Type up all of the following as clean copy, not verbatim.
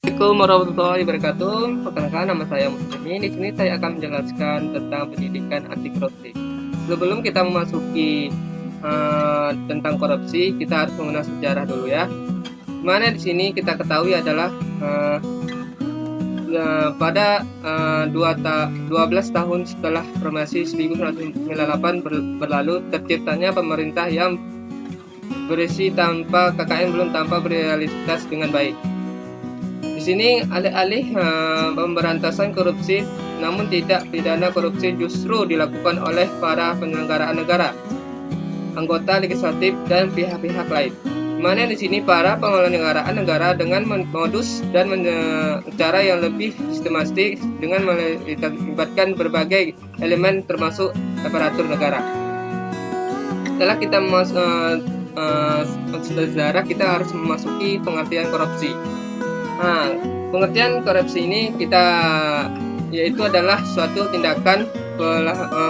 Assalamualaikum warahmatullahi wabarakatuh. Perkenalkan, nama saya Muslimin. Di sini saya akan menjelaskan tentang pendidikan anti korupsi. Sebelum kita memasuki tentang korupsi, kita harus mengenal sejarah dulu ya. Mana di sini kita ketahui adalah pada 12 tahun setelah reformasi 1998 berlalu, terciptanya pemerintah yang berisi tanpa KKN belum tanpa berealitas dengan baik. Di sini alih-alih pemberantasan korupsi, namun tidak pidana korupsi justru dilakukan oleh para penyelenggara negara, anggota legislatif dan pihak-pihak lain. Mana di sini para penyelenggaraan negara dengan modus dan cara yang lebih sistematis dengan melibatkan berbagai elemen termasuk aparatur negara. Setelah kita sejarah, kita harus memasuki pengertian korupsi. Nah, pengertian korupsi ini yaitu adalah suatu tindakan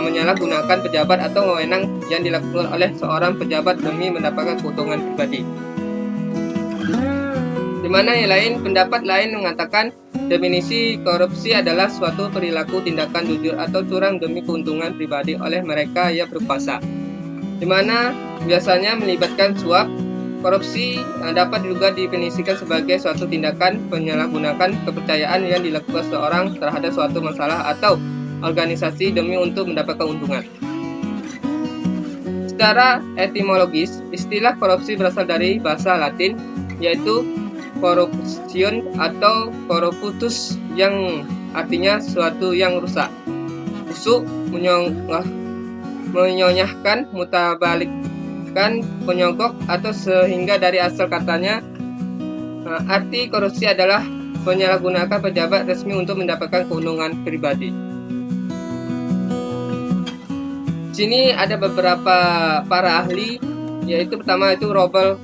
menyalahgunakan pejabat atau wewenang yang dilakukan oleh seorang pejabat demi mendapatkan keuntungan pribadi. Di mana yang lain, pendapat lain mengatakan definisi korupsi adalah suatu perilaku tindakan jujur atau curang demi keuntungan pribadi oleh mereka yang berkuasa, di mana biasanya melibatkan suap. Korupsi dapat juga definisikan sebagai suatu tindakan penyalahgunaan kepercayaan yang dilakukan seorang terhadap suatu masalah atau organisasi demi untuk mendapatkan keuntungan. Secara etimologis, istilah korupsi berasal dari bahasa Latin, yaitu corruption atau corruptus, yang artinya suatu yang rusak, busuk, menyonyahkan, mutabalik, penyogok, atau sehingga dari asal katanya arti korupsi adalah penyalahgunaan pejabat resmi untuk mendapatkan keuntungan pribadi. Di sini ada beberapa para ahli, yaitu pertama itu Robert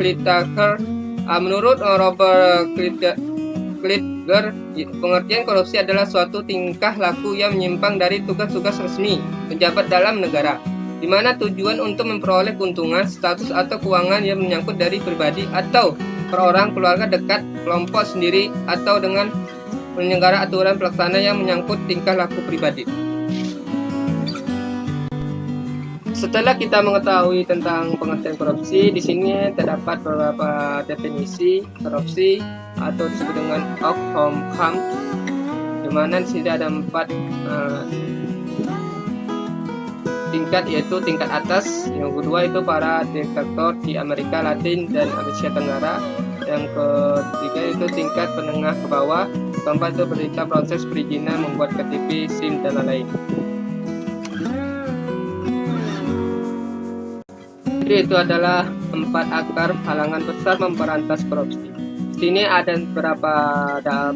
Whittaker. Menurut Robert Whittaker, pengertian korupsi adalah suatu tingkah laku yang menyimpang dari tugas-tugas resmi pejabat dalam negara, di mana tujuan untuk memperoleh keuntungan, status atau keuangan yang menyangkut dari pribadi atau perorangan, keluarga dekat, kelompok sendiri, atau dengan penyelenggara aturan pelaksana yang menyangkut tingkah laku pribadi. Setelah kita mengetahui tentang pengertian korupsi, di sini terdapat beberapa definisi korupsi atau disebut dengan Occam, di mana di sini ada 4 tingkat, yaitu tingkat atas, yang kedua itu para diktator di Amerika Latin dan Asia Tenggara, yang ketiga itu tingkat menengah ke bawah, keempat itu berita proses perizinan membuat KTP, SIM, dan lain-lain. Jadi itu adalah 4 akar halangan besar memberantas korupsi. Di sini ada beberapa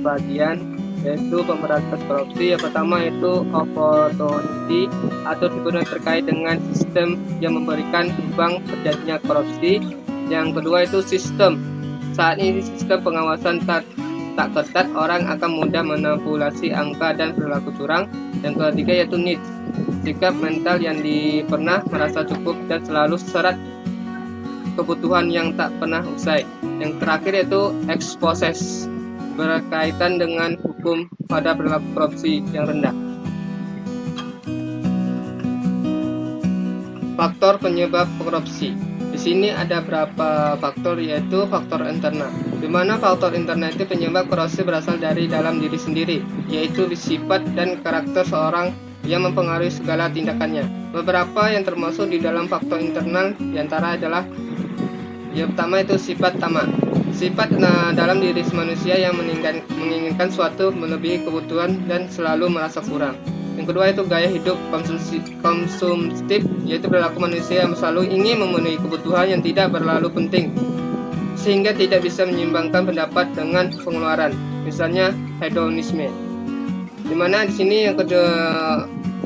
bagian, yaitu pemberantas korupsi. Yang pertama itu opportunity atau digunakan terkait dengan sistem yang memberikan peluang terjadinya korupsi. Yang kedua itu sistem. Saat ini sistem pengawasan tak ketat, orang akan mudah manipulasi angka dan perilaku curang. Yang ketiga yaitu needs, sikap mental yang pernah merasa cukup dan selalu serat kebutuhan yang tak pernah usai. Yang terakhir yaitu exposes, berkaitan dengan hukum pada perilaku korupsi yang rendah. Faktor penyebab korupsi. Di sini ada beberapa faktor, yaitu faktor internal, di mana faktor internal itu penyebab korupsi berasal dari dalam diri sendiri, yaitu sifat dan karakter seorang yang mempengaruhi segala tindakannya. Beberapa yang termasuk di dalam faktor internal diantara adalah yang pertama itu sifat tamak. Sifat dalam diri manusia yang menginginkan suatu melebihi kebutuhan dan selalu merasa kurang. Yang kedua itu gaya hidup konsumtif, yaitu perilaku manusia yang selalu ingin memenuhi kebutuhan yang tidak berlalu penting, sehingga tidak bisa menyeimbangkan pendapat dengan pengeluaran, misalnya hedonisme. Dimana di sini yang kedua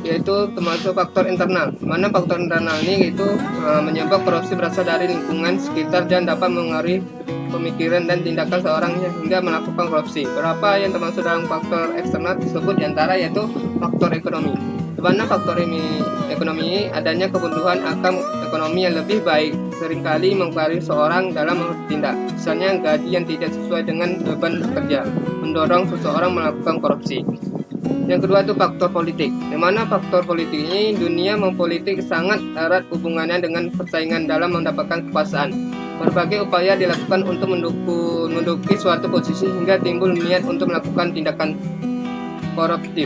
yaitu termasuk faktor internal, mana faktor internal ini itu menyebab korupsi berasal dari lingkungan sekitar dan dapat mengaruhi pemikiran dan tindakan seorang hingga melakukan korupsi. Berapa yang termasuk dalam faktor eksternal tersebut diantara yaitu faktor ekonomi, di mana faktor ekonomi adanya kebutuhan akan ekonomi yang lebih baik seringkali mempengaruhi seorang dalam bertindak. misalnya gaji yang tidak sesuai dengan beban kerja, mendorong seseorang melakukan korupsi. Yang kedua itu faktor politik. Yang mana faktor politik ini, dunia mempolitik sangat erat hubungannya dengan persaingan dalam mendapatkan kekuasaan. Berbagai upaya dilakukan untuk menduduki suatu posisi hingga timbul niat untuk melakukan tindakan koruptif.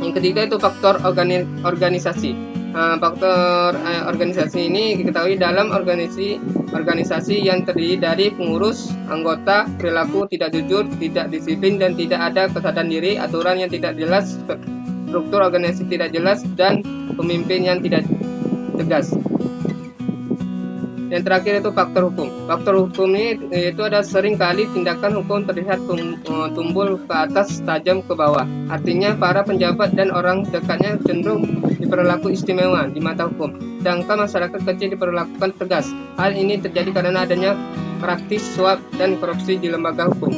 Yang ketiga itu faktor organisasi. Faktor organisasi ini diketahui dalam organisasi yang terdiri dari pengurus, anggota, perilaku tidak jujur, tidak disiplin, dan tidak ada kesadaran diri, aturan yang tidak jelas, struktur organisasi tidak jelas, dan pemimpin yang tidak tegas. Yang terakhir itu faktor hukum. Faktor hukum ini itu ada sering kali tindakan hukum terlihat tumbul ke atas tajam ke bawah. Artinya para penjabat dan orang dekatnya cenderung diperlaku istimewa di mata hukum, sedangkan masyarakat kecil diperlakukan tegas. Hal ini terjadi karena adanya praktis suap dan korupsi di lembaga hukum.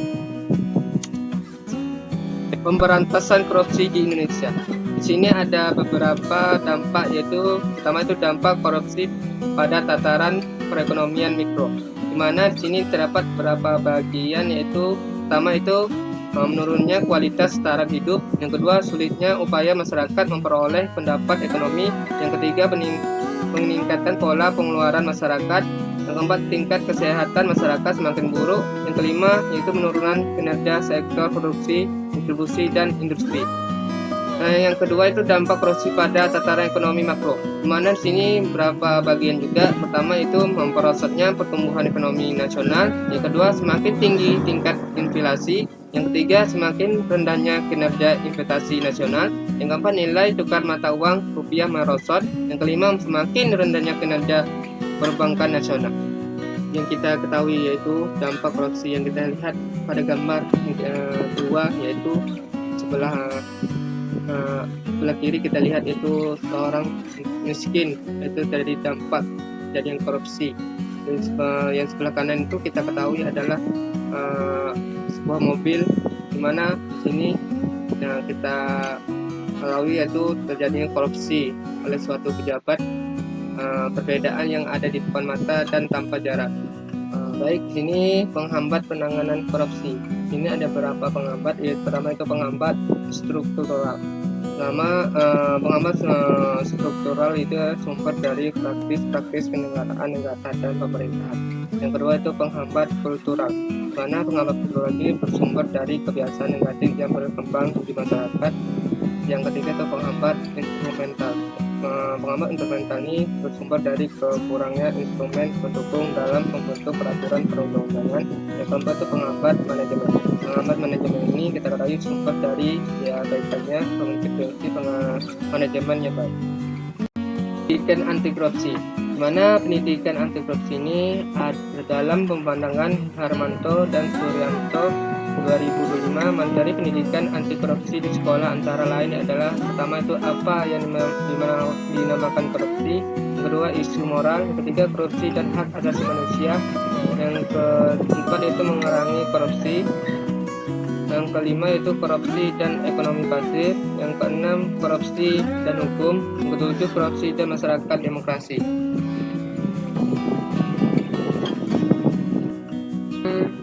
Pemberantasan korupsi di Indonesia. Di sini ada beberapa dampak, yaitu pertama itu dampak korupsi pada tataran perekonomian mikro, di mana di sini terdapat beberapa bagian, yaitu pertama itu menurunnya kualitas taraf hidup, yang kedua sulitnya upaya masyarakat memperoleh pendapat ekonomi, yang ketiga peningkatan pola pengeluaran masyarakat, yang keempat tingkat kesehatan masyarakat semakin buruk, yang kelima yaitu penurunan kinerja sektor produksi, distribusi, dan industri. Yang kedua itu dampak korupsi pada tataran ekonomi makro, di mana di sini beberapa bagian juga. Pertama itu memperosotnya pertumbuhan ekonomi nasional, yang kedua semakin tinggi tingkat inflasi, yang ketiga semakin rendahnya kinerja investasi nasional, yang keempat nilai tukar mata uang rupiah merosot, yang kelima semakin rendahnya kinerja perbankan nasional. Yang kita ketahui yaitu dampak korupsi yang kita lihat pada gambar kedua, yaitu sebelah kiri kita lihat itu seorang miskin, itu dari dampak kejadian korupsi. Yang sebelah kanan itu kita ketahui adalah sebuah mobil, di mana di sini kita ketahui yaitu terjadinya korupsi oleh suatu pejabat, perbedaan yang ada di depan mata dan tanpa jarak. Baik, sini penghambat penanganan korupsi. Ini ada beberapa penghambat, yaitu pertama itu penghambat struktural. Penghambat struktural itu sumber dari praktis penyelenggaraan negara dan pemerintahan. Yang kedua itu penghambat kultural, karena penghambat kultural ini bersumber dari kebiasaan negatif yang berkembang di masyarakat. Yang ketiga itu penghambat instrumental. Penghambat instrumental ini bersumber dari kekurangnya instrumen pendukung dalam membentuk peraturan perundang-undangan. Yang keempat itu penghambat manajemen. Penghambat manajemen ini kita ketahui sumber dari kaitannya mengintervensi manajemen yang baik. Pendidikan anti korupsi, di mana pendidikan anti korupsi ini ada dalam pemandangan Harmanto dan Suryanto 2005 materi pendidikan anti korupsi di sekolah antara lain adalah pertama itu apa yang dinamakan korupsi, yang kedua isu moral, yang ketiga korupsi dan hak asasi manusia, yang keempat itu mengurangi korupsi, yang kelima itu korupsi dan ekonomi pasif, yang keenam korupsi dan hukum, yang ketujuh korupsi dan masyarakat demokrasi.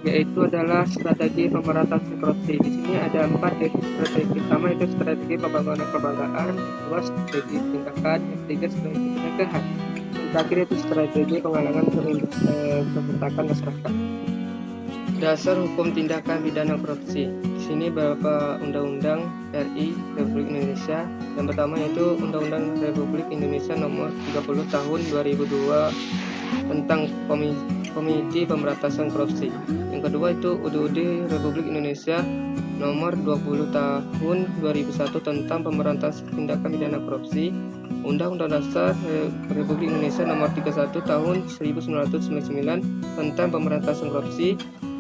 Yaitu adalah strategi pemberantasan korupsi. Di sini ada 4 strategi. Pertama itu strategi pembangunan kebanggaan, kedua strategi tindakan, yang ketiga strategi pencegahan, yang terakhir itu strategi penghalangan keserentakan masyarakat. Dasar hukum tindakan pidana korupsi. Di sini beberapa undang-undang RI Republik Indonesia. Yang pertama yaitu Undang-Undang Republik Indonesia Nomor 30 Tahun 2002 tentang Komisi Pemberantasan Korupsi. Yang kedua itu UUD Republik Indonesia Nomor 20 Tahun 2001 tentang Pemberantasan Tindakan Pidana Korupsi. Undang-Undang Dasar Republik Indonesia Nomor 31 Tahun 1999 tentang Pemberantasan Korupsi.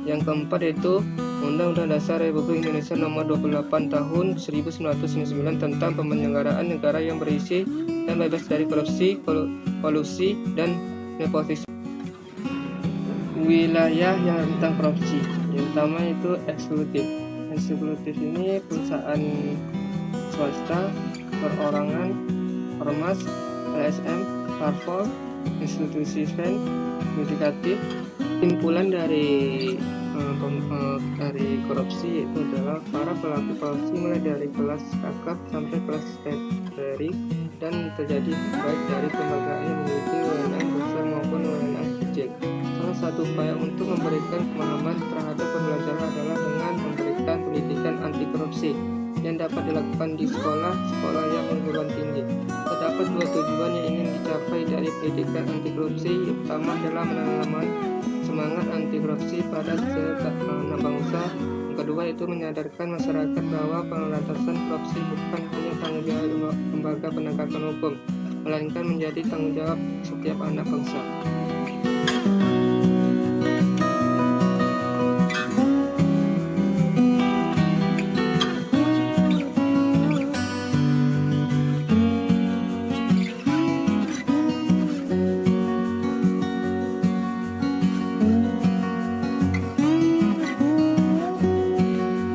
Yang keempat yaitu Undang-Undang Dasar Republik Indonesia Nomor 28 Tahun 1999 tentang Penyelenggaraan Negara yang berisi dan bebas dari korupsi, kolusi, dan nepotisme. Wilayah yang tentang korupsi, yang pertama itu eksekutif. Eksekutif ini perusahaan swasta, perorangan, ormas, LSM, parpol, institusi yudikatif, Kesimpulan dari korupsi itu adalah para pelaku korupsi mulai dari kelas kakap sampai kelas terik dan terjadi baik dari kelembagaan yang memiliki wewenang besar maupun wewenang kecil. Salah satu upaya untuk memberikan pemahaman terhadap pembelajaran adalah dengan memberikan pendidikan anti korupsi yang dapat dilakukan di sekolah yang perguruan tinggi. Terdapat dua tujuan yang ingin dicapai dari pendidikan anti korupsi. Yang pertama adalah menanamkan semangat anti korupsi pada setiap anak bangsa. Yang kedua itu menyadarkan masyarakat bahwa pemberantasan korupsi bukan hanya tanggung jawab lembaga penegakan hukum, melainkan menjadi tanggung jawab setiap anak bangsa.